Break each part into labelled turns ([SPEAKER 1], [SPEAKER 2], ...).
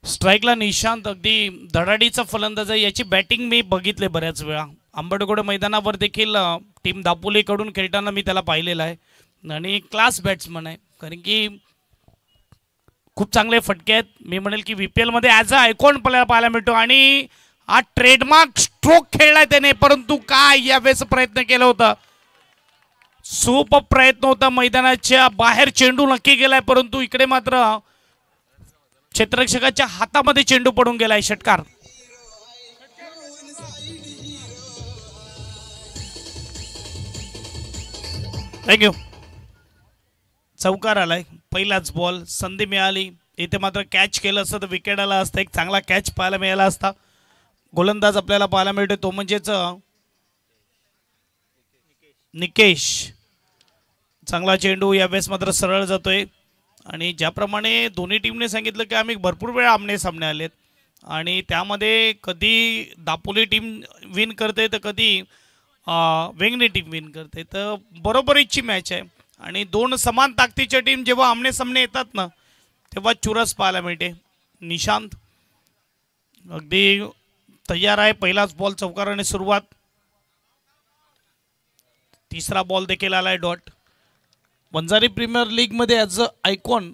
[SPEAKER 1] स्ट्राईकला निशांत अगदी धडाडीचा फलंदाज आहे. याची बॅटिंग मी बघितले बऱ्याच वेळा. आंबेडगड मैदानावर देखील टीम दापोलीकडून खेळताना मी त्याला पाहिलेलं आहे आणि क्लास बॅट्समन आहे. कारण की खूप चांगले फटके आहेत. मी म्हणेल की VPL मध्ये ॲज अ आयकॉन पाहायला मिळतो आणि हा ट्रेडमार्क स्ट्रोक खेळलाय त्याने. परंतु काय यावेळेस प्रयत्न केला होता, सुपर प्रयत्न होता. मैदानाच्या बाहेर चेंडू नक्की गेलाय, परंतु इकडे मात्र क्षेत्ररक्षकाच्या हातामध्ये चेंडू पडून गेलाय. षटकार. थँक्यू. चौकार आलाय. पहिलाच बॉल, संधी मिळाली. इथे मात्र कॅच केलं असतं तर विकेट आला असता. एक चांगला कॅच पाहायला मिळाला असता. गोलंदाज आपल्याला पाहायला मिळतो तो म्हणजेच निकेश. चांगला चेंडू यावेळेस मात्र सरळ जातोय आणि ज्याप्रमाणे दोन्ही टीमने सांगितलं की आम्ही भरपूर वेळा आमने सामने आलेत आणि त्यामध्ये कधी दापोली टीम विन करते तर कधी वेंगणी टीम विन करते. तर बरोबरीची मॅच आहे आणि दोन समान ताकदीच्या टीम जेव्हा आमने सामने येतात ना तेव्हा चुरस पाहायला मिळते. निशांत अगदी तयार आहे. पहिलाच बॉल चौकाराने सुरुवात. तिसरा बॉल देखील आलाय डॉट. वंजारी प्रीमियर लीग मध्ये ॲज अ आयकॉन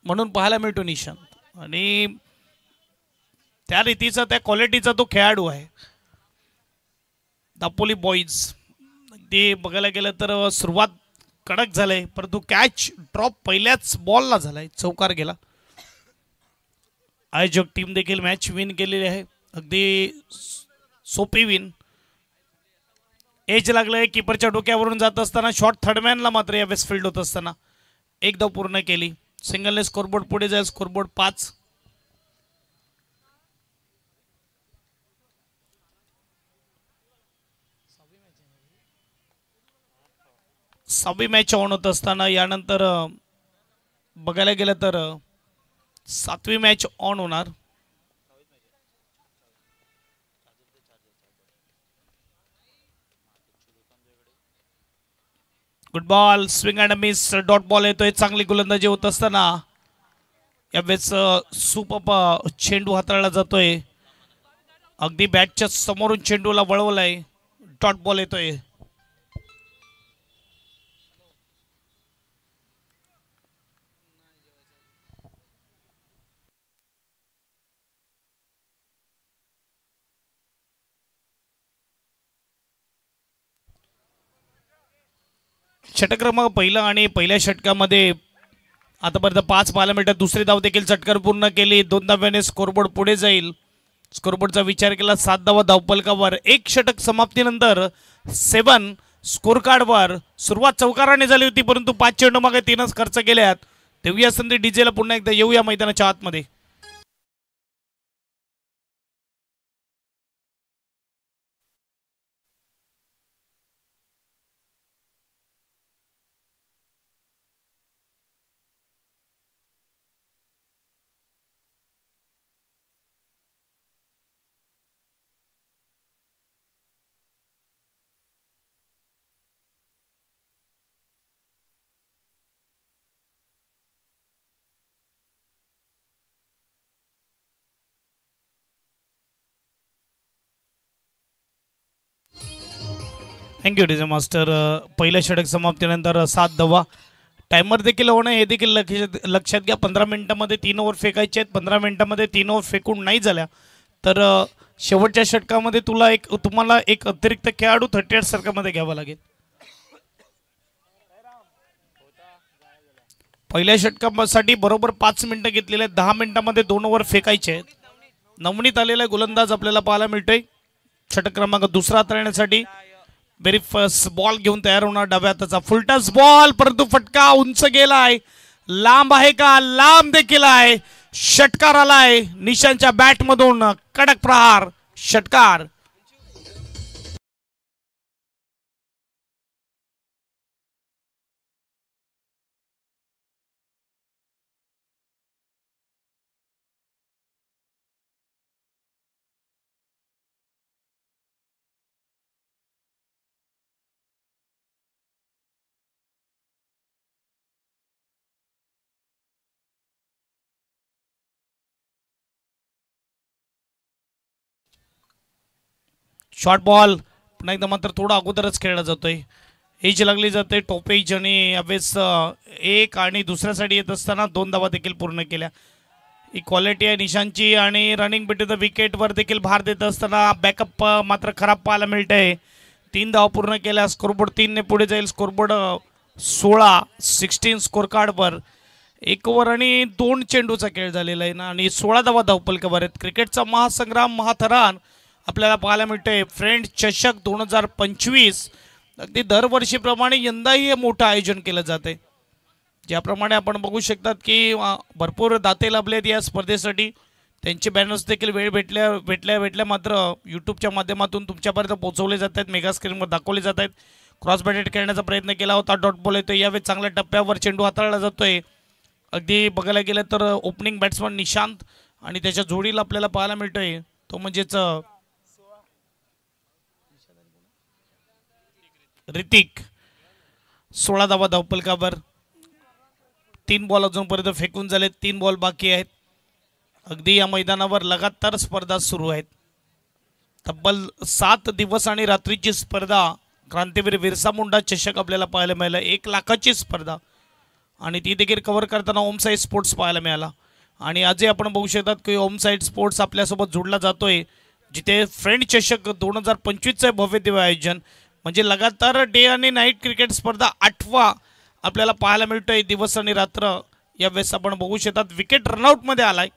[SPEAKER 1] म्हणून पाहायला मिळतो निशांत आणि त्या रीतीचा त्या क्वालिटीचा तो खेळाडू आहे. दापोली बॉईज ते बघायला गेलं तर सुरुवात कडक झालंय, परंतु कॅच ड्रॉप पहिल्याच बॉलला झालाय. चौकार गेला. आयोजक टीम देखील मॅच विन केलेली आहे. अगदी सोपी विन. एज लागलंय. कीपरच्या डोक्यावरून जात असताना शॉट थर्डमॅनला मात्र या वेस्टफील्ड होत असताना एक धाव पूर्ण केली. सिंगलने स्कोरबोर्ड पुढे जाईल. स्कोरबोर्ड 5. सहावी मॅच ऑन होत असताना यानंतर बघायला गेलं तर 7वी मॅच ऑन होणार. Good ball. Swing and miss. Dot ball येतोय. चांगली गोलंदाजी होत असताना यावेळेस सुपर चेंडू हाताळला जातोय. अगदी बॅटच्या समोरून चेंडूला वळवलाय. डॉट बॉल येतोय. षटक क्रमांक पहिला आणि पहिल्या षटकामध्ये आतापर्यंत 5 पाहायला मिळतात. दुसरी धाव देखील षटकार पूर्ण केली. 2 धाव्याने स्कोरबोर्ड पुढे जाईल. स्कोरबोर्डचा विचार केला 7 धावा धावपलकावर. एक षटक समाप्तीनंतर 7 स्कोर कार्डवर. सुरुवात चौकाराने झाली होती, परंतु 5 चेंडू मागे 3च खर्च केल्यात. देऊया संधी डीजेला पुन्हा एकदा. येऊया मैदानाच्या आतमध्ये. Thank you DJ master. पहिल्या षटक समाप्तीनंतर 7 धावा. टायमर देखील होणं हे देखील लक्षात घ्या. 15 मिनिटांमध्ये 3 ओव्हर फेकायचे आहेत. 15 मिनिटांमध्ये 3 ओव्हर फेकून नाही झाल्या तर शेवटच्या षटकामध्ये तुम्हाला एक अतिरिक्त खेळाडू 38 सर्कलमध्ये घ्यावा लागेल. पहिल्या षटकासाठी बरोबर 5 मिनिटं घेतलेले आहेत. 10 मिनिटांमध्ये 2 ओव्हर फेकायचे आहेत. नवनीत आलेला गोलंदाज आपल्याला पाहायला मिळतोय. षटक क्रमांक दुसरा हाताळण्यासाठी व्हेरी फर्स्ट बॉल घेऊन तयार होणार. डाव्या हाताचा फुलटस बॉल, परंतु फटका उंच गेलाय. लांब आहे का? लांब देखील आहे. षटकार आलाय निशांच्या बॅटमधून. कडक प्रहार. षटकार. शॉर्ट बॉल पुन्हा एकदा मात्र थोडा अगोदरच खेळला जातोय. एज लागली जाते टॉप एज आणि यावेळेस एक आणि दुसऱ्यासाठी येत असताना 2 धावा देखील पूर्ण केल्या. ही क्वालिटी आहे निशांची आणि रनिंग बिटवीन द विकेटवर देखील भार देत असताना बॅकअप मात्र खराब पाहायला मिळतंय. 3 धावा पूर्ण केल्या. स्कोरबोर्ड 3 ने पुढे जाईल. स्कोरबोर्ड 16 स्कोर कार्डवर. 1 ओव्हर आणि 2 चेंडूचा खेळ झालेला आहे ना आणि 16 धावा धावपलकावर आहेत. क्रिकेटचा महासंग्राम महाथरान आपल्याला पाहायला मिळतोय. फ्रेंड्स चषक 2025 अगदी दरवर्षीप्रमाणे यंदाही हे मोठं आयोजन केलं जाते. ज्याप्रमाणे आपण बघू शकतात की भरपूर दाते लाभलेत या स्पर्धेसाठी. त्यांचे बॅनर्स देखील वेळ भेटल्या मात्र यूट्यूबच्या माध्यमातून तुमच्यापर्यंत पोहोचवले जात आहेत. मेगा स्क्रीनवर दाखवले जात आहेत. क्रॉस बॅटेड खेळण्याचा प्रयत्न केला होता. डॉट बॉल येतोय. यावेळी चांगल्या टप्प्यावर चेंडू हाताळला जातोय. अगदी बघायला गेलं तर ओपनिंग बॅट्समन निशांत आणि त्याच्या जोडीला आपल्याला पाहायला मिळतोय तो म्हणजेच ऋतिक. 16 धावा धावपलकावर. 3 बॉल अजूनपर्यंत फेकून झाले. 3 बॉल बाकी आहेत. अगदी या मैदानावर लगातार स्पर्धा सुरू आहेत. तब्बल 7 दिवस आणि रात्रीची स्पर्धा. क्रांतीवीर बिरसा मुंडा चषक आपल्याला पाहायला मिळाला. 1 लाखाची स्पर्धा आणि ती देखील कव्हर करताना ओम साई स्पोर्ट्स पाहायला मिळाला. आणि आजही आपण बघू शकतात की ओम साई स्पोर्ट्स आपल्यासोबत जोडला जातोय जिथे फ्रेंड चषक 2025चं भव्य दिव्य आयोजन म्हणजे लगातार डे आणि नाईट क्रिकेट स्पर्धा 8वा आपल्याला पाहायला मिळतोय. दिवस आणि रात्र यावेळेस आपण बघू शकतात. विकेट रनआउटमध्ये आलाय.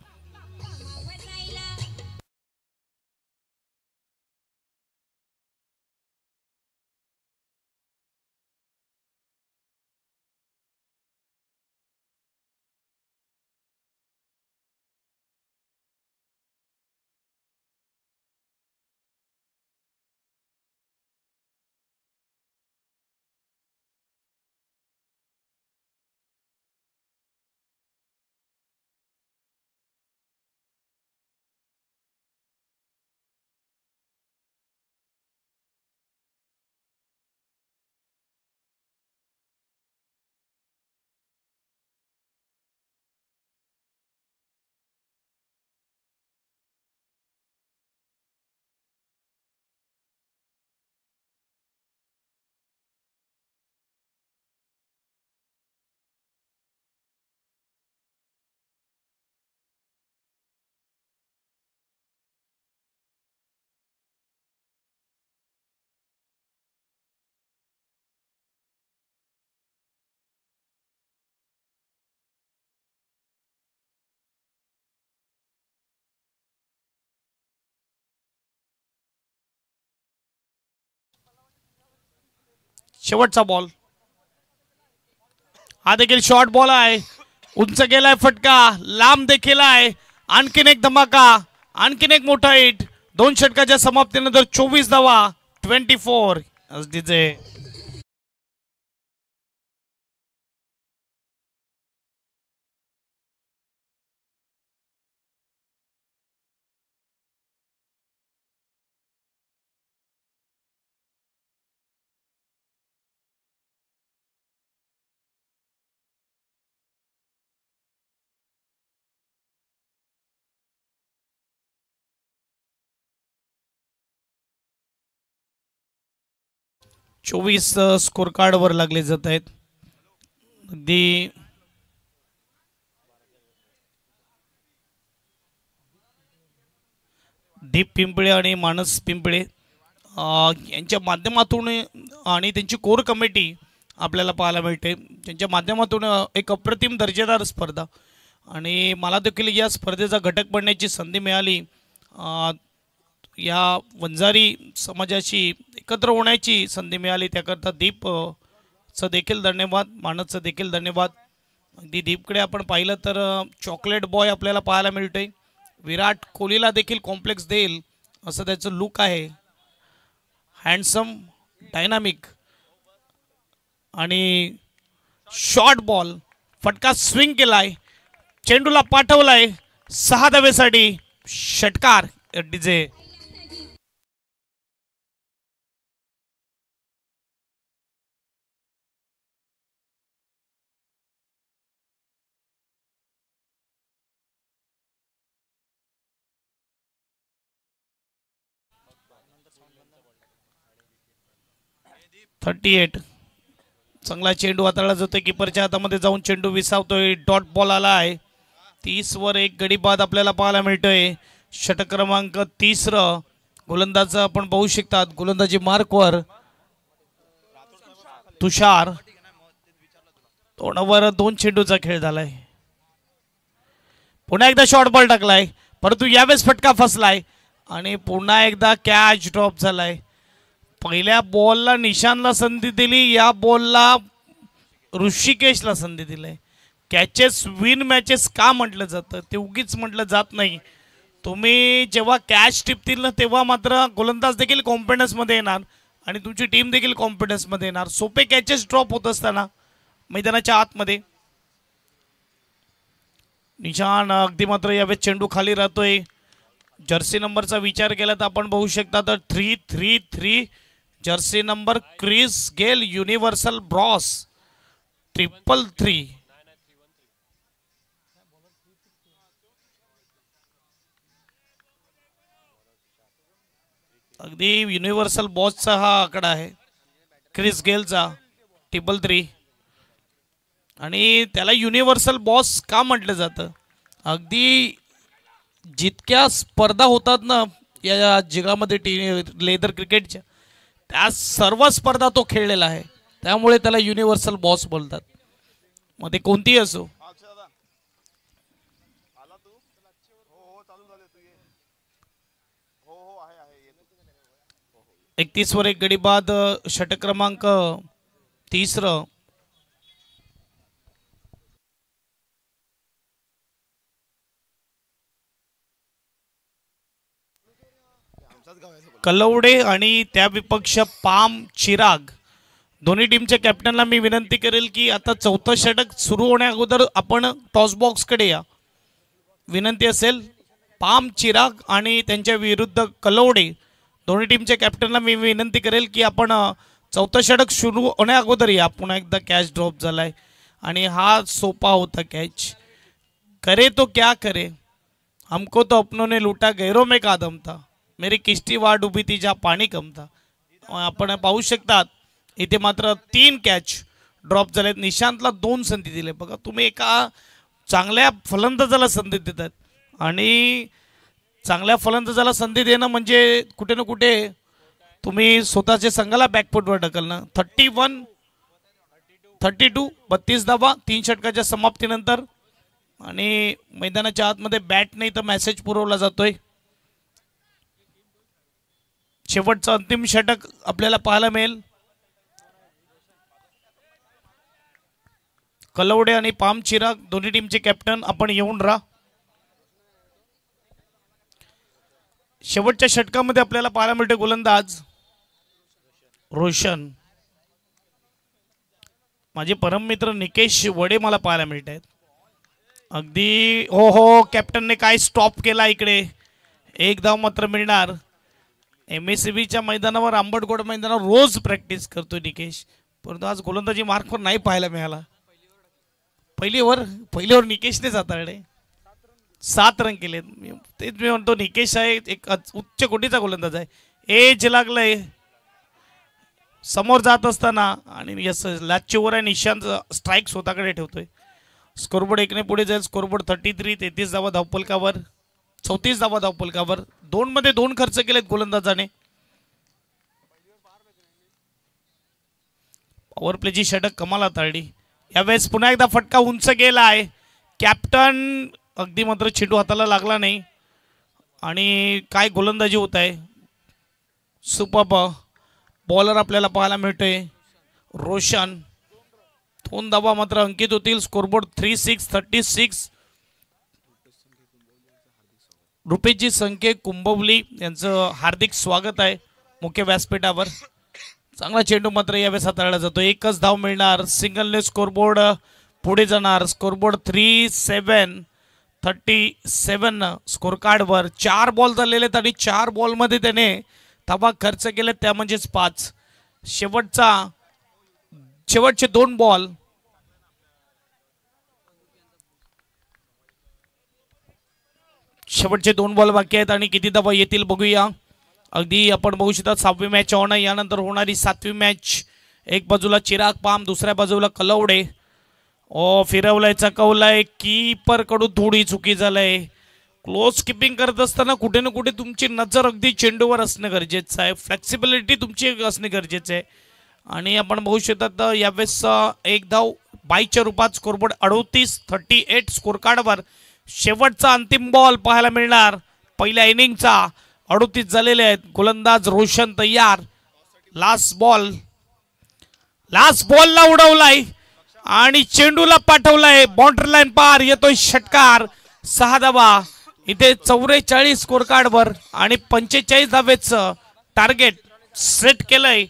[SPEAKER 1] शेवटचा बॉल. हा देखील शॉर्ट बॉल आहे. उंच गेलाय फटका. लांब देखील आहे. आणखीन एक धमाका. आणखीन एक मोठा हिट. 2 षटकाच्या समाप्तीनंतर 24 धावा. 24 डीजे. चोवीस स्कोर कार्डवर लागले जात आहेत. अगदी दीप पिंपळे आणि मानस पिंपळे यांच्या माध्यमातून आणि त्यांची कोर कमिटी आपल्याला पाहायला मिळते. त्यांच्या माध्यमातून एक अप्रतिम दर्जेदार स्पर्धा आणि मला देखील या स्पर्धेचा घटक बनण्याची संधी मिळाली. या वंजारी समाजाशी एकत्र होण्याची संधी मिळाली त्याकरता दीपचं देखील धन्यवाद. मानसचं देखील धन्यवाद. अगदी दीपकडे आपण पाहिलं तर चॉकलेट बॉय आपल्याला पाहायला मिळतंय. विराट कोहलीला देखील कॉम्प्लेक्स देईल असं त्याचं लुक आहे. हँडसम डायनामिक आणि शॉर्ट बॉल. फटका स्विंग केलाय. चेंडूला पाठवलाय 6 धावेसाठी. षटकार डीजे. 38. चांगला चेंडू हाताळला जातोय, किपरच्या हातामध्ये जाऊन चेंडू विसावतोय. डॉट बॉल आला आहे. 30 वर एक गडी बाद आपल्याला पाहायला मिळतोय. षटक क्रमांक 30. गोलंदाज आपण पाहू शकतात. गोलंदाजी मार्कवर तुषार. तोंडावर 2 चेंडूचा खेळ झालाय. पुन्हा एकदा शॉर्ट बॉल टाकलाय, परंतु यावेळेस फटका फसलाय आणि पुन्हा एकदा कॅच ड्रॉप झालाय. पहिल्या बॉलला निशानला संधी दिली, या बॉलला ऋषिकेशला संधी दिली. कॅचेस विन मॅचेस का म्हटलं जातं ते उगीच म्हटलं जात नाही. तुम्ही जेव्हा कॅच टिपतील ना तेव्हा मात्र गोलंदाज देखील कॉन्फिडन्समध्ये येणार आणि तुमची टीम देखील कॉन्फिडन्समध्ये येणार. सोपे कॅचेस ड्रॉप होत असताना मैदानाच्या आतमध्ये निशान अगदी मात्र यावेळेस चेंडू खाली राहतोय. जर्सी नंबरचा विचार केला तर आपण बघू शकता तर 3-3-3 jersey number Chris Gayle universal boss 333. अगदी युनिव्हर्सल बॉसचा हा आकडा आहे क्रिस गेलचा 333 आणि त्याला युनिव्हर्सल बॉस का म्हटलं जातं. अगदी जितक्या स्पर्धा होतात ना या जगामध्ये लेदर क्रिकेटच्या त्या सर्व स्पर्धा तो खेळलेला आहे, त्यामुळे त्याला युनिव्हर्सल बॉस बोलतात. मग ते कोणतीही असो. 31 वर एक गडी बाद. षटक क्रमांक 30. कलवडे आणि त्या विपक्ष पाम चिराग दोन्ही टीमच्या कॅप्टनला मी विनंती करेल की आता चौथं षटक सुरू होण्या अगोदर आपण टॉस बॉक्सकडे या. विनंती असेल. पाम चिराग आणि त्यांच्या विरुद्ध कलवडे दोन्ही टीमच्या कॅप्टनला मी विनंती करेल की आपण चौथं षटक सुरू होण्या अगोदर या. पुन्हा एकदा कॅच ड्रॉप झालाय आणि हा सोपा होता कॅच. करे तो क्या करे, हमको तो अपनों ने लूटा, गैरों में का दमता, मेरी किश्ती वाट डुबी थी जहाँ पाणी कमता. आपण पाहू शकतात इथे मात्र 3 कॅच ड्रॉप झालेत. निशांतला 2 संधी दिले. बघा तुम्ही एका चांगल्या फलंदाजाला संधी देतात आणि चांगल्या फलंदाजाला संधी देणं म्हणजे कुठे ना कुठे तुम्ही स्वतःच्या संघाला बॅकफुटवर ढकलणं. 31, 32 32 धावा 3 षटकाच्या समाप्तीनंतर आणि मैदानाच्या आतमध्ये बॅट नाही तर मेसेज पुरवला जातोय. शेवटचं अंतिम षटक आपल्याला पाहायला मिळेल. कलवडे आणि पाम चिराग दोन्ही टीमचे कॅप्टन आपण येऊन राहा. शेवटच्या षटकामध्ये आपल्याला पाहायला मिळते गोलंदाज रोशन. माझे परम मित्र निकेश वडे मला पाहायला मिळत आहेत. अगदी हो कॅप्टनने काय स्टॉप केला इकडे. 1 धाव मात्र मिळणार. MSCBच्या मैदानावर आंबटगोड मैदानावर रोज प्रॅक्टिस करतोय निकेश, परंतु आज गोलंदाजी मार्कवर नाही पाहायला मिळाला. पहिलीवर निकेशने हाताळले 7 रन केलेत. तेच मी म्हणतो निकेश आहे एक उच्च कोटीचा गोलंदाज आहे. एज लागलंय समोर जात असताना आणि यस लास्टची ओव्हर आहे. निशांत स्ट्राईक स्वतःकडे ठेवतोय. स्कोरबोर्ड 1 ने पुढे जाईल. स्कोरबोर्ड 33. 33 धावा धावफलकावर, 34 धावा धावफलकावर. 2 मध्ये 2 खर्च केलेत गोलंदाजाने. पॉवर प्लेची षटक कमाल हाताळली. यावेळेस पुन्हा एकदा फटका उंच गेला आहे. कॅप्टन अगदी मात्र चेंडू हाताला लागला नाही आणि काय गोलंदाजी होत आहे. सुपर बॉलर आपल्याला पाहायला मिळतोय रोशन. 2 धावा मात्र अंकित होतील. स्कोरबोर्ड 36. रुपेशजी संख्ये कुंभवली यांचं हार्दिक स्वागत आहे मुख्य व्यासपीठावर. चांगला चेंडू मात्र यावेळेस हाताळला जातो. 1च धाव मिळणार. सिंगलने स्कोरबोर्ड पुढे जाणार. स्कोरबोर्ड 37 स्कोर कार्डवर. 4 बॉल झालेले आहेत आणि 4 बॉलमध्ये त्याने धावा खर्च केले, त्या म्हणजेच 5. शेवटचे 2 बॉल. शेवटचे 2 बॉल बाकी आहेत आणि किती धावा येतील बघूया. अगदी आपण बघू शकता 6वी मॅच ऑन आहे. यानंतर होणारी 7वी मॅच. एक बाजूला चिराग पाम, दुसऱ्या बाजूला कलवडे. फिरवलाय, चकवलाय, कीपर कडून थोडी चुकी झालंय. क्लोज किपिंग करत असताना कुठे ना कुठे तुमची नजर अगदी चेंडूवर असणं गरजेचं आहे. फ्लेक्सिबिलिटी तुमची असणे गरजेचं आहे. आणि आपण बघू शकतात यावेळेस एक धाव बाईच्या रूपात स्कोरबोर्ड 38 स्कोर कार्डवर. शेवटचा अंतिम बॉल पाहायला मिळणार पहिल्या इनिंगचा. 38 झालेले आहेत. गोलंदाज रोशन तयार. लास्ट बॉलला उडवलाय आणि चेंडूला पाठवलाय. बाउंड्री लाईन पार. येतोय षटकार. 6 धावा. इथे 44 स्कोर कार्डवर आणि 45 धावेचं टार्गेट सेट केलंय.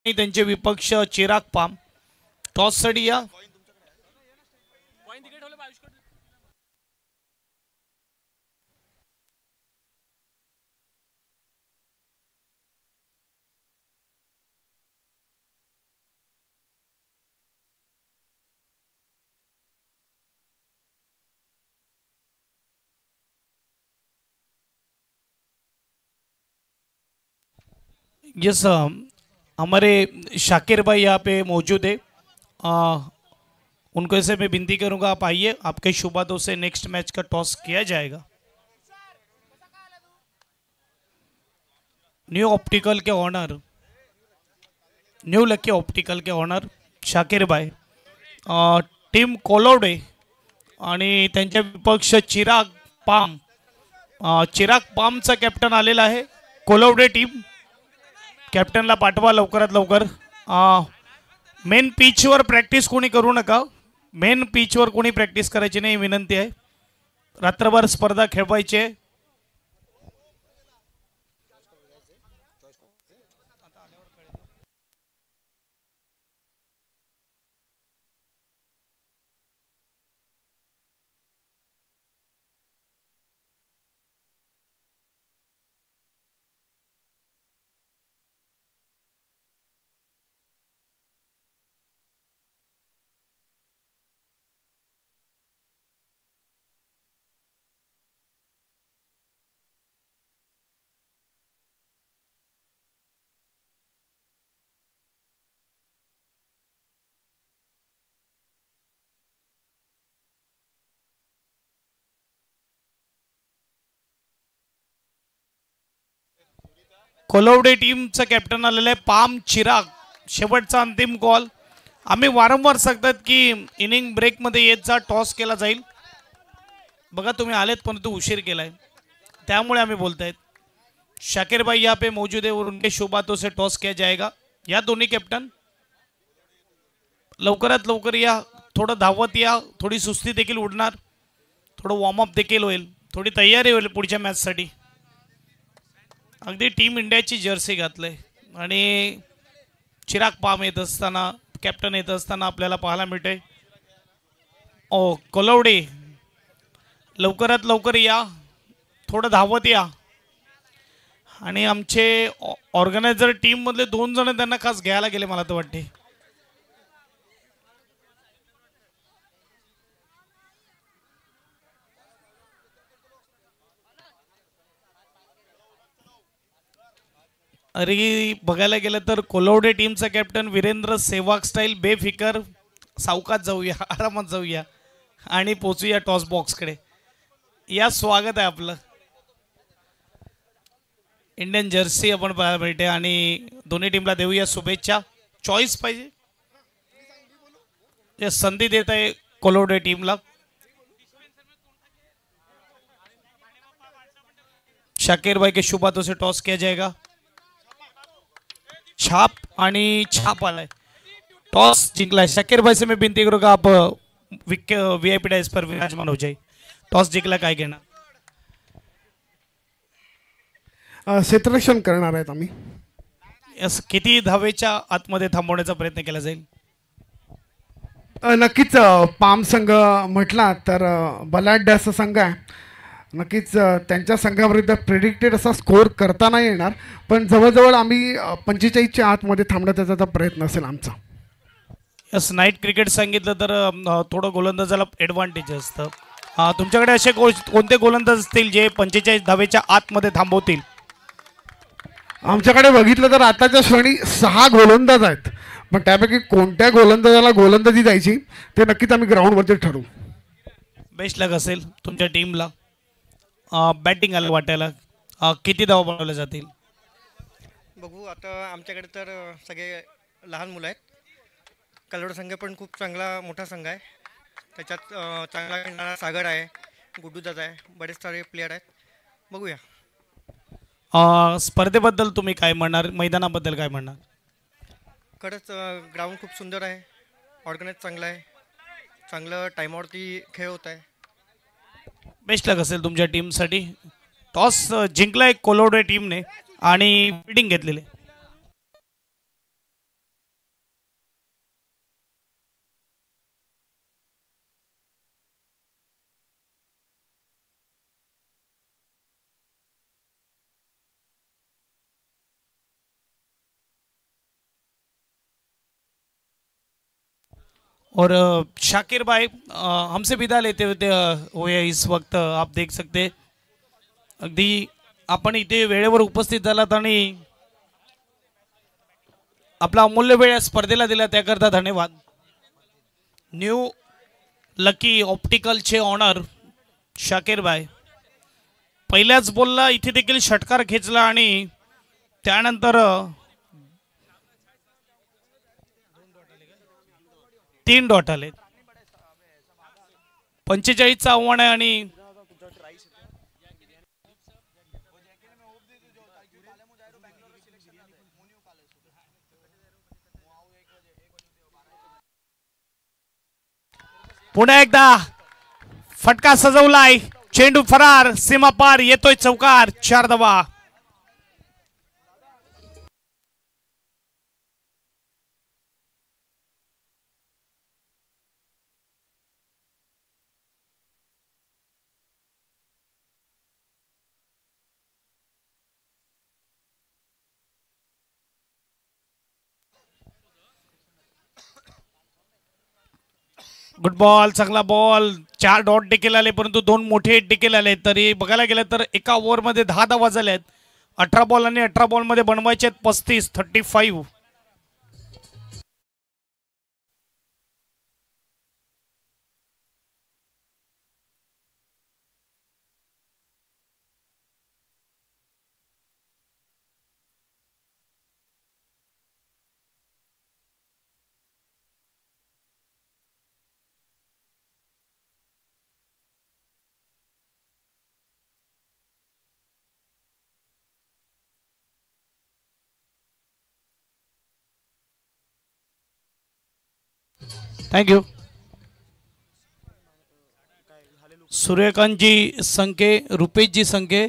[SPEAKER 1] त्यांचे विपक्ष चिराग पाम. टॉस साठी या. यस, हमारे शाकिर भाई यहाँ पे मौजूद है. उनको ऐसे मैं विनती करूंगा, आप आइए. आपके शुभादों से नेक्स्ट मैच का टॉस किया जाएगा. न्यू लकी ऑप्टिकल के ऑनर शाकिर भाई. टीम कोलवडे आणि त्यांच्या विपक्ष चिराग पाम. चिराग पामचा कॅप्टन आलेला आहे. कोलवडे टीम कॅप्टनला पाठवा लवकरात लवकर. मेन पिचवर प्रॅक्टिस कोणी करू नका. मेन पिचवर कोणी प्रॅक्टिस करायची नाही विनंती आहे. रात्रभर स्पर्धा खेळवायची आहे. कोलवडे टीमचा कॅप्टन आलेला आहे पाम चिराग. शेवटचा अंतिम कॉल. आम्ही वारंवार सांगतात की इनिंग ब्रेकमध्ये येत जा, टॉस केला जाईल. बघा तुम्ही आलेत परंतु उशीर केलाय, त्यामुळे आम्ही बोलतायत. शाकिर भाई यहाँ पे मौजूद है और उनके शुभ हाथों से टॉस किया जाएगा. या दोन्ही कॅप्टन लवकरात लवकर या. थोडं धावत या. थोडी सुस्ती देखील उडणार. थोडं वॉर्मअप देखील होईल. थोडी तयारी होईल पुढच्या मॅचसाठी. अगदी टीम इंडियाची जर्सी घातलंय आणि चिराग पाम येत असताना, कॅप्टन येत असताना आपल्याला पाहायला मिळते. कोलवडे लवकरात लवकर या. थोडं धावत या. आणि आमचे ऑर्गनायझर टीम मधले 2 जण त्यांना खास घ्यायला गेले मला तर वाटते. अरे बघायला गेलं तर कोलवडे टीमचा कॅप्टन वीरेंद्र सेवाग स्टाईल बेफिकर. सावकाश जाऊया, आरामात जाऊया आणि पोचूया टॉस बॉक्सकडे. या स्वागत आहे आपलं. इंडियन जर्सी आपण पाहायला मिळते आणि दोन्ही टीमला देऊया शुभेच्छा. चॉईस पाहिजे या संधी देत आहे कोलवडे टीमला. शाकिर भाई के शुभ हाथों से टॉस किया जाएगा. छाप आणि छाप आलाय. टॉस जिंकलाय. शाकिर भाई से मैं विनती करूंगा आप वीआईपी डाइस पर विराजमान हो जाए. टॉस जिंकला काय घेणार?
[SPEAKER 2] क्षेत्ररक्षण करणार आहेत आम्ही.
[SPEAKER 1] किती धावेच्या आतमध्ये थांबवण्याचा प्रयत्न केला जाईल?
[SPEAKER 2] नक्कीच पाम संघ म्हटला तर बलाढ्य असा संघ आहे. नक्कीच त्यांच्या संघाविरुद्ध प्रेडिक्टेड असा स्कोअर करता नाही येणार, पण जवळजवळ आम्ही 45च्या आतमध्ये थांबण्याचा प्रयत्न असेल आमचा.
[SPEAKER 1] यस, नाईट क्रिकेट सांगितलं तर थोडं गोलंदाजाला ॲडव्हान्टेज असतं. तुमच्याकडे असे कोणते गोलंदाज असतील जे 45 धावेच्या आतमध्ये थांबवतील?
[SPEAKER 2] आमच्याकडे बघितलं तर आताच्या क्षणी 6 गोलंदाज आहेत, पण त्यापैकी कोणत्या गोलंदाजाला गोलंदाजी द्यायची ते नक्कीच आम्ही ग्राउंडवरती ठरवू.
[SPEAKER 1] बेस्ट लक असेल तुमच्या टीमला. बॅटिंग आलं वाटायला किती धावा बनवल्या जातील?
[SPEAKER 3] बघू आता. आमच्याकडे तर सगळे लहान मुलं आहेत. कल्लोड संघ पण खूप चांगला मोठा संघ आहे. त्याच्यात चांगला खेळणारा सागर आहे, गुड्डूदादा आहे, बरेच सारे प्लेयर आहेत. बघूया.
[SPEAKER 1] स्पर्धेबद्दल तुम्ही काय म्हणणार, मैदानाबद्दल काय म्हणणार?
[SPEAKER 3] खरंच ग्राउंड खूप सुंदर आहे, ऑर्गनाईज चांगलं आहे, चांगलं टाईमावरती खेळ होत आहे.
[SPEAKER 1] बेस्ट लक असेल तुमच्या टीमसाठी. टॉस जिंकलाय कोलोडे टीमने आणि फिल्डिंग घेतलेली. और शाकिर भाई हमसे विदा लेते हुए इस वक्त आप देख सकते अगदी आपण इथे वेळेवर उपस्थित झालात आणि आपला अमूल्य वेळ या स्पर्धेला दिला त्याकरता धन्यवाद. न्यू लकी ऑप्टिकलचे ऑनर शाकिर भाई पहिल्याच बॉलला इथे देखील षटकार खेचला आणि त्यानंतर 3 डॉट आले. 45चं आव्हान आहे आणि पुन्हा एकदा फटका सजवलाय. चेंडू फरार, सीमा पार, येतोय चौकार. 4 धावा. गुड बॉल, चांगला बॉल. 4 डॉट देखील आले, परंतु 2 मोठे देखील आले. तरी बघायला गेलं तर एका ओव्हरमध्ये 10 धावा झाल्या आहेत. 18 बॉल आणि 18 बॉलमध्ये बनवायचे आहेत 35. थँक्यू. सूर्यकांतजी संके, रुपेशजी संके,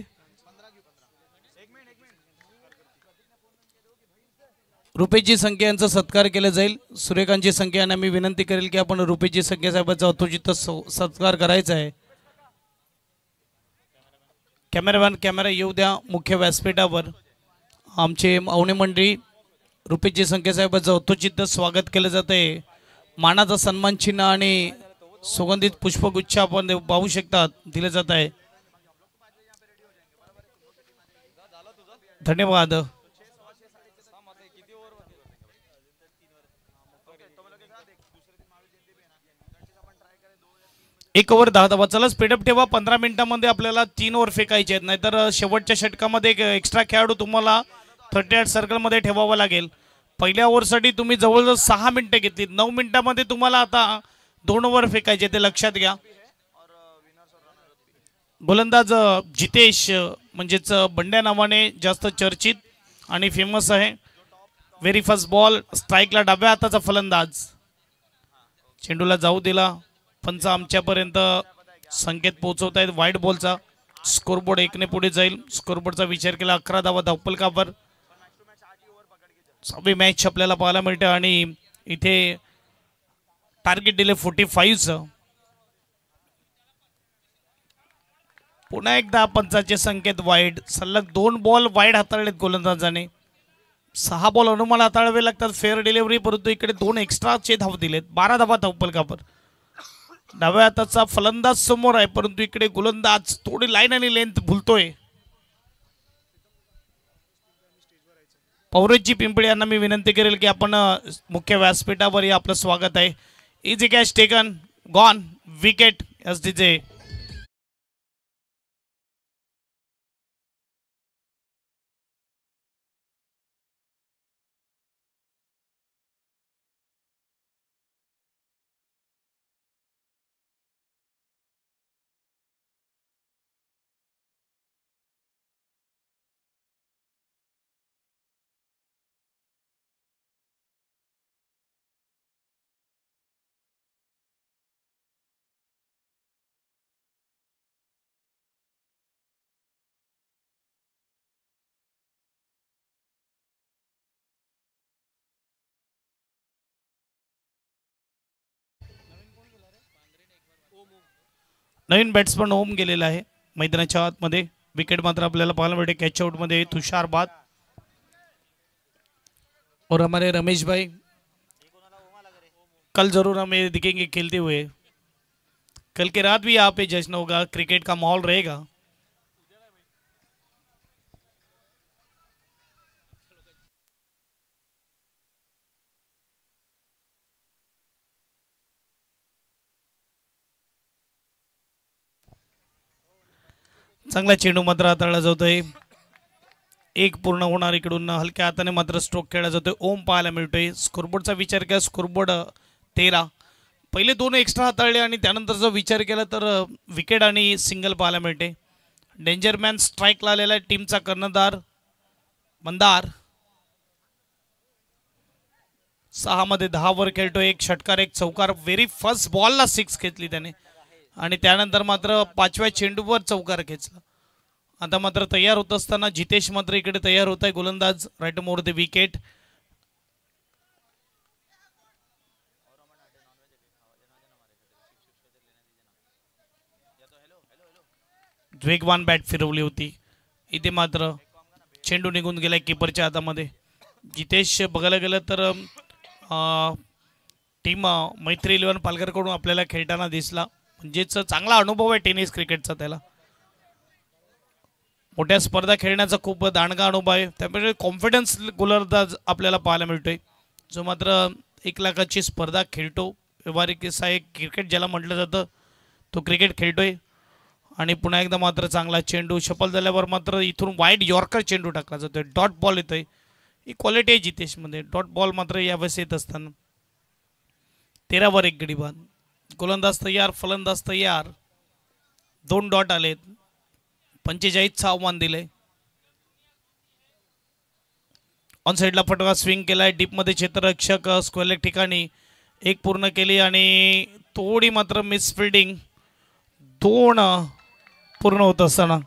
[SPEAKER 1] रुपेशजी संके यांचा सत्कार केला जाईल. सूर्यकांतजी संके यांना मी विनंती करेल की आपण रुपेशजी संके साहेबांचा यथोचित सत्कार करायचा आहे. कॅमेरामॅन कॅमेरा येऊ द्या मुख्य व्यासपीठावर. आमचे पाहुणे मंडळी रुपेशजी संके साहेबांचं यथोचित स्वागत केलं जात आहे. मानाचा सन्मान चिन्ह आणि सुगंधित पुष्पगुच्छ आपण पाहू शकता दिले जात आहे. धन्यवाद. एक ओव्हर 10 धावा. चला स्पीडअप ठेवा. 15 मिनिटांमध्ये आपल्याला 3 ओव्हर फेकायचे आहेत, नाहीतर शेवटच्या षटकामध्ये एक एक्स्ट्रा खेळाडू तुम्हाला 38 सर्कलमध्ये ठेवावा लागेल. पहिल्या ओव्हरसाठी तुम्ही जवळजवळ 6 मिनिटं घेतली. 9 मिनिटांमध्ये तुम्हाला आता 2 ओव्हर फेकायचे, ते लक्षात घ्या. गोलंदाज जितेश म्हणजेच बंड्या नावाने जास्त चर्चित आणि फेमस आहे. व्हेरी फर्स्ट बॉल, स्ट्राईकला डाव्या हाताचा फलंदाज. चेंडूला जाऊ दिला. पंच आमच्यापर्यंत संकेत पोहोचवत आहेत वाईट बॉलचा. स्कोरबोर्ड 1 ने पुढे जाईल. स्कोरबोर्डचा विचार केला 11 धावा धावपलकावर. 6वी मॅच आपल्याला पाहायला मिळते आणि इथे टार्गेट दिले 45चं. पुन्हा एकदा पंचाचे संकेत वाईड. सलग 2 बॉल वाईड हाताळलेत गोलंदाजाने. 6 बॉल अनुमान हाताळावे लागतात फेअर डिलिव्हरी, परंतु इकडे 2 एक्स्ट्राचे धाव दिलेत. 12 धावा धावपलकावर. डाव्या हाताचा फलंदाज समोर आहे, परंतु इकडे गोलंदाज थोडी लाईन आणि लेंथ भुलतोय. पौरेजी पिंपळे यांना मी विनंती करेल की आपण मुख्य व्यासपीठावर आपलं स्वागत आहे. Easy catch taken, gone, wicket एसडीचे. नवीन बॅट्समन ओम गेलेला आहे मैदानाच्या आतमध्ये. विकेट मात्र आपल्याला पाहायला मिळते कॅच आउट मध्ये तुषार बाद. और हमारे रमेश भाई कल जरूर हमें दिखेंगे खेलते हुए. कल के रात भी यहाँ पे जश्न होगा, क्रिकेट का माहौल रहेगा. चांगला चेंडू मात्र हाताळला जातोय. 1 पूर्ण होणार. इकडून हलक्या हाताने मात्र स्ट्रोक खेळला जातोय. ओम पाहायला मिळतोय. स्कोरबोर्डचा विचार केला, स्कोरबोर्ड 13. पहिले 2 एक्स्ट्रा हाताळले आणि त्यानंतर जर विचार केला तर विकेट आणि सिंगल पाहायला मिळते. डेंजरमॅन स्ट्राईकला आलेला आहे टीमचा कर्णधार मंदार. 6 मध्ये 10 वर खेळतोय. 1 षटकार 1 चौकार. व्हेरी फर्स्ट बॉलला 6 घेतली त्याने आणि त्यानंतर मात्र 5व्या चेंडूवर चौकार खेचला. आता मात्र तयार होत असताना जितेश मात्र इकडे तयार होत आहे गोलंदाज. Right more the wicket. वेगवान बॅट फिरवली होती. इथे मात्र चेंडू निघून गेलाय कीपरच्या हातामध्ये. जितेश बघायला गेलं तर टीम मैत्री 11 पालघरकडून आपल्याला खेळताना दिसला. म्हणजेच चांगला अनुभव आहे टेनिस क्रिकेटचा त्याला. मोठ्या स्पर्धा खेळण्याचा खूप दांडगा अनुभव आहे. त्यामुळे कॉन्फिडन्स गोलंदाज आपल्याला पाहायला मिळतोय, जो मात्र 1 लाखाची स्पर्धा खेळतो. व्यावहारिक किस्सा एक क्रिकेट ज्याला म्हटलं जातं तो क्रिकेट खेळतोय. आणि पुन्हा एकदा मात्र चांगला चेंडू शफल झाल्यावर मात्र इथून वाईड यॉर्कर चेंडू टाकला जातोय. डॉट बॉल येतोय. ही क्वालिटी आहे जितेशमध्ये. डॉट बॉल मात्र यावेळेस येत असताना 13 वर 1 गडी बाद. गोलंदाज तयार, फलंदाज तयार. 2 डॉट आलेत. 45चं आव्हान दिलंय. ऑन साईडला फटका स्विंग केलाय. डीप मध्ये क्षेत्ररक्षक स्क्वेअर ठिकाणी 1 पूर्ण केली आणि थोडी मात्र मिस फिल्डिंग. 2 पूर्ण होत असताना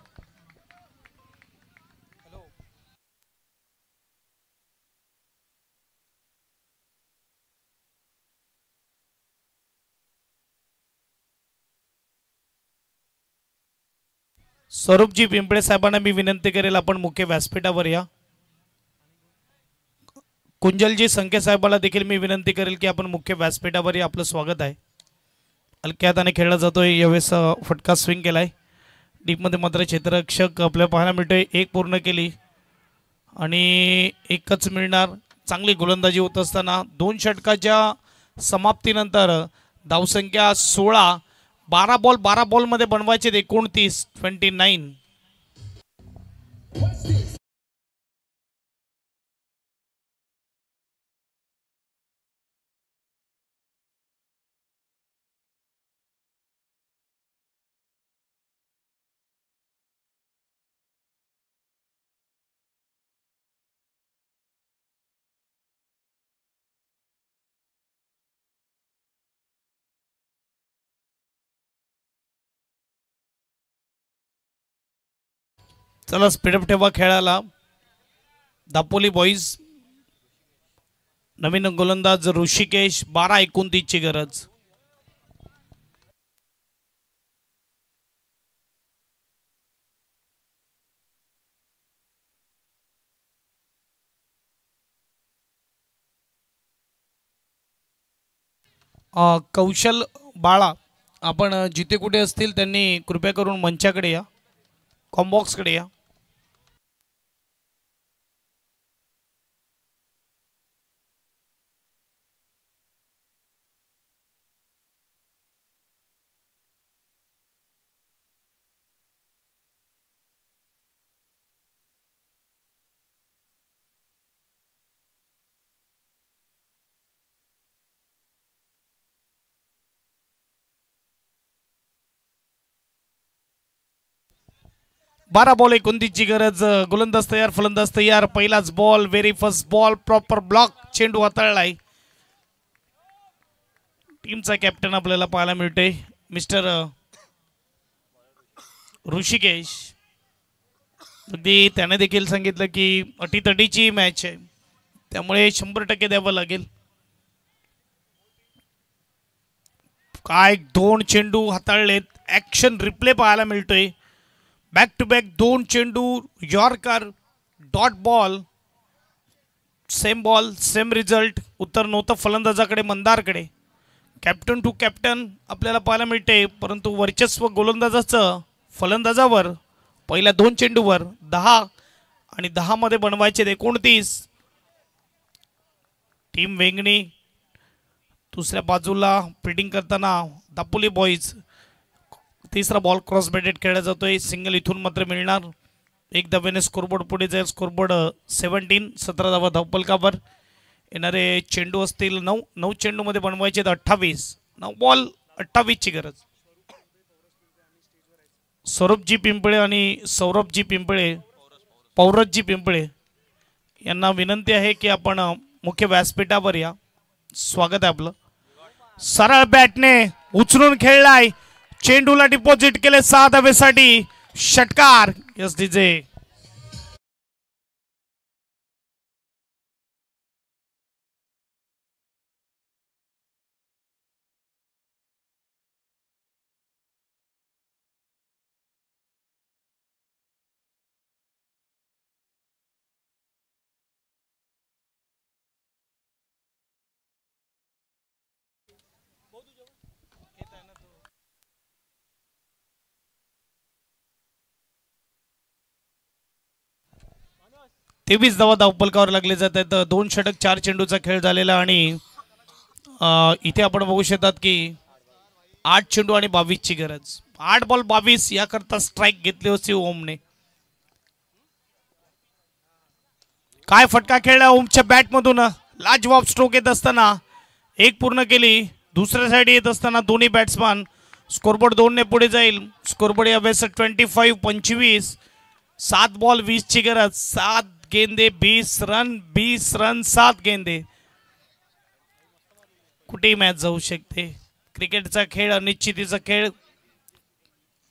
[SPEAKER 1] स्वरूपजी पिंपळे साहेबांना मी विनंती करेल आपण मुख्य व्यासपीठावर या. कुंजलजी संके साहेबांना देखील मी विनंती करेल की आपण मुख्य व्यासपीठावर या. आपलं स्वागत आहे. हलक्या हाताने खेळला जातोय. यावेळेस फटका स्विंग केलाय. डीपमध्ये मात्र क्षेत्ररक्षक आपल्याला पाहायला मिळतोय. 1 पूर्ण केली आणि 1च मिळणार. चांगली गोलंदाजी होत असताना 2 षटकाच्या समाप्तीनंतर धावसंख्या 16. 12 बॉलमध्ये बनवायचे 29. 29. चला स्पीडअप ठेवा खेळाला. दापोली बॉईज नवीन गोलंदाज ऋषिकेश 12-29 ची गरज. कौशल बाळा आपण जिथे कुठे असतील त्यांनी कृपया करून मंचाकडे या, कॉम्बॉक्सकडे या. बारा बॉल 29 ची गरज. गोलंदाज तयार, फलंदाज तयार. पहिलाच ball, very first ball, proper block, चेंडू हाताळलाय. टीमचा कॅप्टन आपल्याला पाहायला मिळतोय मिस्टर ऋषिकेश. अगदी त्याने देखील सांगितलं की अटीतटीची मॅच आहे, त्यामुळे 100% द्यावं लागेल. काय 2 चेंडू हाताळलेत. ऍक्शन रिप्ले पाहायला मिळतोय. बॅक टू बॅक 2 चेंडू, yorker, dot ball, same ball same result. उत्तर नव्हतं फलंदाजाकडे, मंदारकडे. कॅप्टन टू कॅप्टन आपल्याला पाहायला मिळते, परंतु वर्चस्व गोलंदाजाचं फलंदाजावर. पहिल्या 2 चेंडूवर 10 आणि 10 मध्ये बनवायचे 29. टीम वेंगणी दुसऱ्या बाजूला फिल्डिंग करताना दापोली बॉईज. तिसरा बॉल क्रॉस बॅटेड खेळला जातोय. सिंगल इथून मात्र मिळणार. 1 धावेने स्कोरबोर्ड पुढे जाईल. स्कोरबोर्ड 17, 17 धावा धावपलकावर. येणारे चेंडू असतील 9 चेंडू मध्ये बनवायचे 28. 9 बॉल 28 ची गरज. सौरभजी पिंपळे आणि सौरभजी पिंपळे, पौरजजी पिंपळे यांना विनंती आहे की आपण मुख्य व्यासपीठावर या. स्वागत आहे आपलं. सरळ बॅटने उचलून खेळलाय. चेंडूला डिपॉझिट केले 6 धावेसाठी. षटकार. Yes DJ. तेवीस धावा धावपलकावर लागले जात आहेत. 2 षटक 4 चेंडूचा खेळ झालेला आणि इथे आपण बघू शकतात की 8 चेंडू आणि 22 ची गरज. 8 बॉल 22 याकरता स्ट्राईक घेतली होती ओमने. काय फटका खेळला ओमच्या बॅट मधून. लाजवाब स्ट्रोक येत असताना 1 पूर्ण केली. दुसऱ्या साइड येत असताना दोन्ही बॅट्समॅन. स्कोरबोर्ड 2 ने पुढे जाईल. स्कोरबोर्ड यावेळेस 25-25. 7 बॉल 20 ची गरज. 7 गेंदे 20 रन. 20 रन 7 गेंदे. कुठेही मॅच जाऊ शकते. क्रिकेटचा खेळ अनिश्चितीचा खेळ.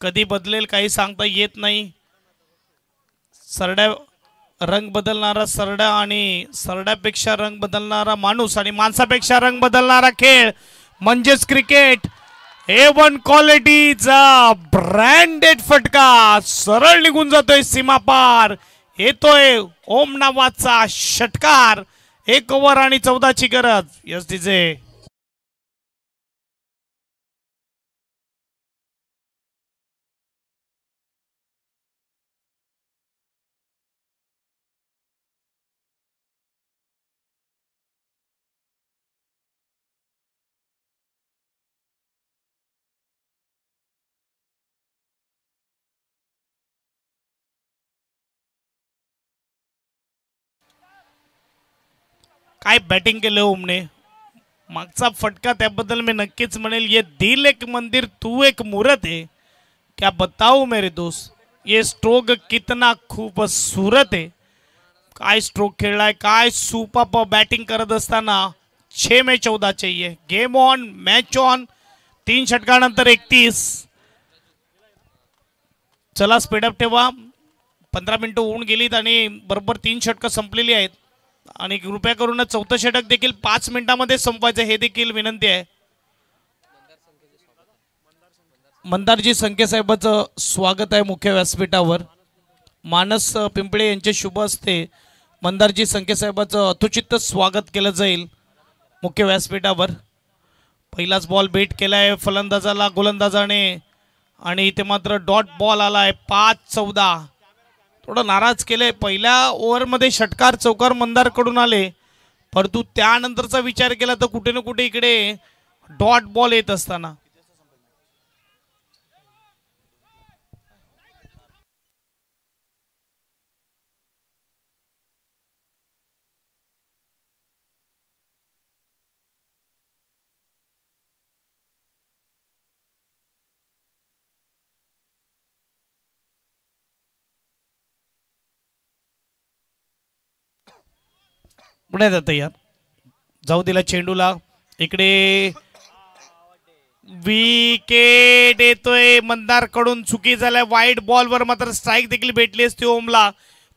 [SPEAKER 1] कधी बदलेल काही सांगता येत नाही. सरड्या रंग बदलणारा सरडा आणि सरड्यापेक्षा रंग बदलणारा माणूस आणि माणसापेक्षा रंग बदलणारा खेळ म्हणजेच क्रिकेट. A1 क्वालिटीचा ब्रँडेड फटका सरळ निघून जातोय सीमा पार. येतोय ओम नावाचा षटकार. 1 ओव्हर आणि 14 ची गरज. Yes DJ. काय बॅटिंग केलं ओमने. मागचा फटका त्याबद्दल मी नक्कीच म्हणेल. ये दिल एक मंदिर तू एक मूर्त है, क्या बताऊ मेरे दोस्त. ये स्ट्रोक कितना खूबसूरत है. काय स्ट्रोक खेळलाय. काय सुपर बॅटिंग करत असताना 6 में 14 चाहिए. Game on, match on. 3 षटकानंतर 31. चला स्पीडअप ठेवा. 15 मिनिटं होऊन गेलीत आणि बरोबर 3 षटकं संपलेली आहेत. आणि कृपया करून चौथं षटक देखील 5 मिनिटांमध्ये संपवायचं हे देखील विनंती आहे. मंदारजी संके साहेबांचं स्वागत आहे मुख्य व्यासपीठावर. मानस पिंपळे यांचे शुभ हस्ते मंदारजी संके साहेबांचं अथुचित स्वागत केलं जाईल मुख्य व्यासपीठावर. पहिलाच बॉल बेट केलाय फलंदाजाला गोलंदाजाने आणि इथे मात्र डॉट बॉल आलाय. 5-14 थोडं नाराज केलंय. पहिल्या ओव्हरमध्ये षटकार चौकार मंदारकडून आले, परंतु त्यानंतरचा विचार केला तर कुठे ना कुठे इकडे डॉट बॉल येत असताना पुढे जात यार जाऊ दिला चेंडूला. इकडे विकेट येतोय मंदार कडून. चुकी झाल्या. वाईट बॉलवर मात्र स्ट्राईक देखील भेटली असती ओमला,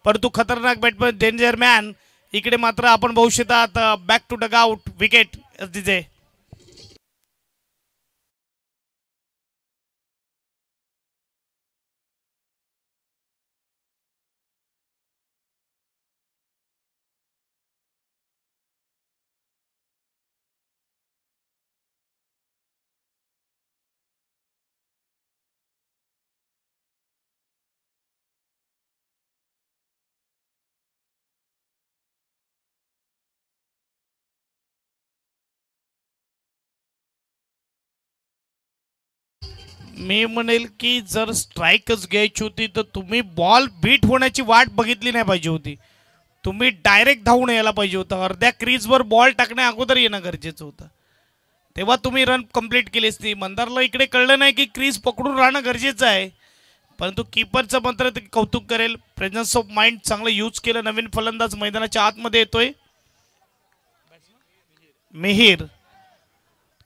[SPEAKER 1] परंतु खतरनाक बॅटमॅन डेंजर मॅन. इकडे मात्र आपण बघू शकतात back to dugout wicket दिजे. मी म्हणेल की जर स्ट्राईकच घ्यायची होती तर तुम्ही बॉल बीट होण्याची वाट बघितली नाही पाहिजे होती. तुम्ही डायरेक्ट धावून यायला पाहिजे होतं. अर्ध्या क्रीजवर बॉल टाकण्या अगोदर येणं गरजेचं होतं, तेव्हा तुम्ही रन कंप्लीट केली असती. मंदारला इकडे कळलं नाही की क्रीज पकडून राहणं गरजेचं आहे, परंतु कीपरचं मात्र ते कौतुक करेल. प्रेझन्स ऑफ माइंड चांगलं यूज केलं. नवीन फलंदाज मैदानाच्या आतमध्ये येतोय मिहीर.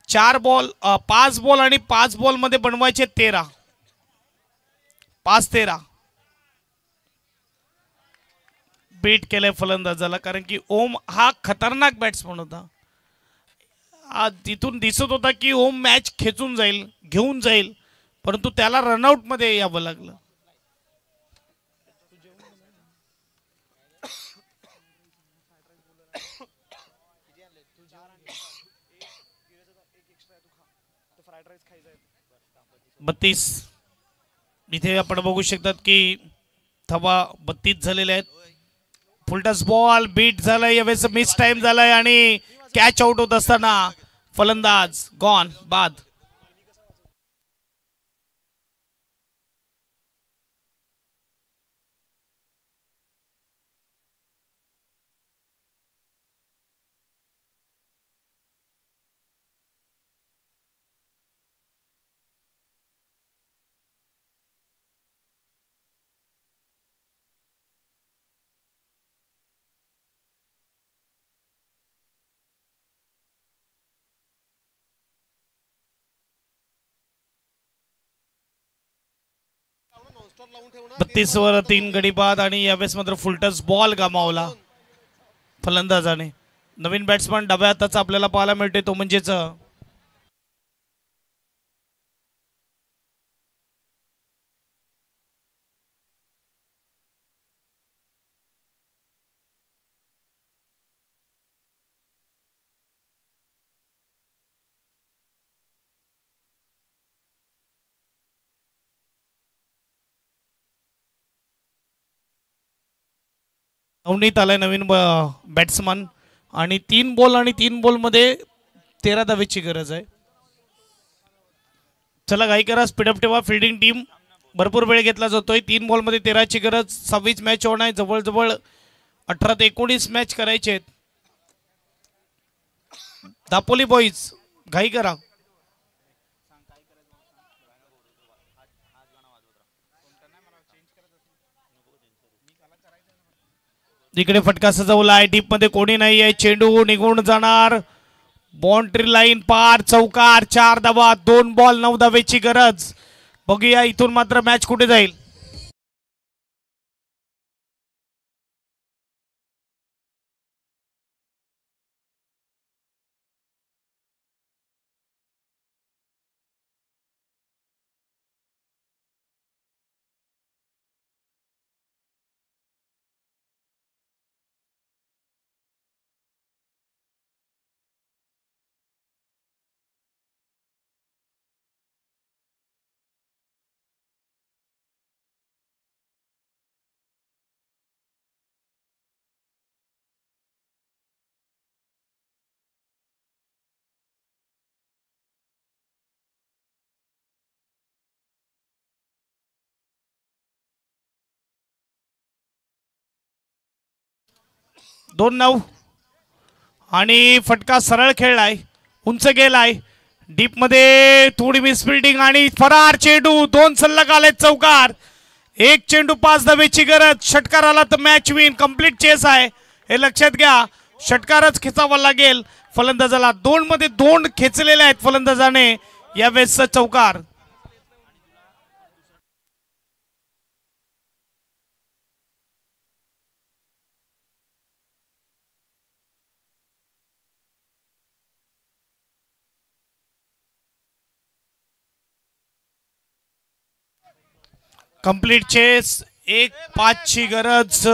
[SPEAKER 1] 5 बॉल आणि 5 बॉल मध्ये बनवायचे 13. 5-13 बीट केलंय फलंदाजाला, कारण की ओम हा खतरनाक बॅट्समन होता. तिथून दिसत होता की ओम मॅच खेचून जाईल, घेऊन जाईल, परंतु त्याला रनआउट मध्ये यावं लागलं. बत्तीस इथे आपण बघू शकतात की धावा 32 झालेले आहेत. फुलटस बॉल बीट झालाय, यावेळेस मिस टाइम झालाय आणि कॅच आउट होत असताना फलंदाज गॉन बाद. बत्तीस वर 3 गडी बाद आणि यावेळेस मात्र फुलटस बॉल गमावला फलंदाजाने. नवीन बॅट्समन डाव्या हाताचा आपल्याला पाहायला मिळते, तो म्हणजेच अवनीत आलाय नवीन बॅट्समन. आणि 3 बॉल आणि 3 बॉल मध्ये 13 धावेची गरज आहे. चला घाई करा, स्पीडअप ठेवा. फिल्डिंग टीम भरपूर वेळ घेतला जातोय. 3 बॉल मध्ये 13ची गरज. 26 मॅच होणार आहे. जवळजवळ 18 ते 19 मॅच करायचे आहेत. दापोली बॉईज घाई करा. इकडे फटका सजवलाय. डीप मध्ये कोणी नाही आहे. चेंडू निघून जाणार. बाउंड्री लाईन पार. चौकार. 4 धावा. 2 बॉल 9 धावेची गरज. बघूया इथून मात्र मॅच कुठे जाईल. 2-9 आणि फटका सरळ खेळलाय, उंच गेलाय, डीप मध्ये थोडी मिसफिल्डिंग आणि फरार चेंडू. 2 सलग आले चौकार. 1 चेंडू 5 धावेची गरज. षटकार आला तर मॅच विन. कंप्लीट चेस आहे हे लक्षात घ्या. षटकारच खेचावा लागेल फलंदाजाला. 2 मध्ये 2 खेचलेले आहेत फलंदाजाने यावेळेसचा चौकार. Complete chess. 1-5 ची गरज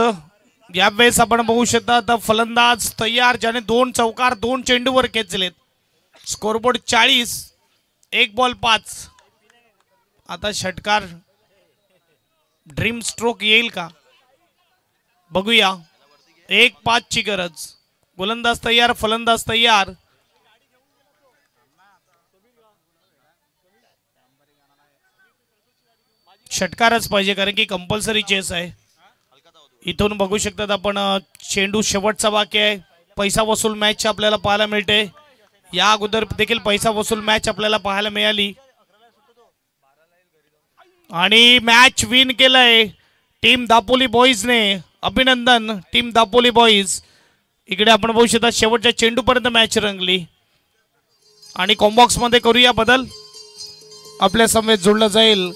[SPEAKER 1] यावेळेस आपण बघू शकता. तर फलंदाज तयार ज्याने 2 चौकार 2 चेंडूवर खेचलेत. Scoreboard 40, 1 ball 5. आता षटकार ड्रीम स्ट्रोक येईल का बघूया. 1-5 ची गरज. गोलंदाज तयार, फलंदाज तयार. षटकारच पाहिजे कारण की कंपल्सरी चेस आहे. इथून बघू शकतात आपण चेंडू शेवटचा बाकी आहे. पैसा वसूल मॅच आपल्याला पाहायला मिळते. या अगोदर देखील पैसा वसूल मॅच आपल्याला पाहायला मिळाली आणि मॅच विन केलंय टीम दापोली बॉईजने. अभिनंदन टीम दापोली बॉईज. इकडे आपण बघू शकता शेवटच्या चेंडूपर्यंत मॅच रंगली. आणि कॉम्बॉक्स मध्ये करूया बदल. आपल्या समवेत जोडलं जाईल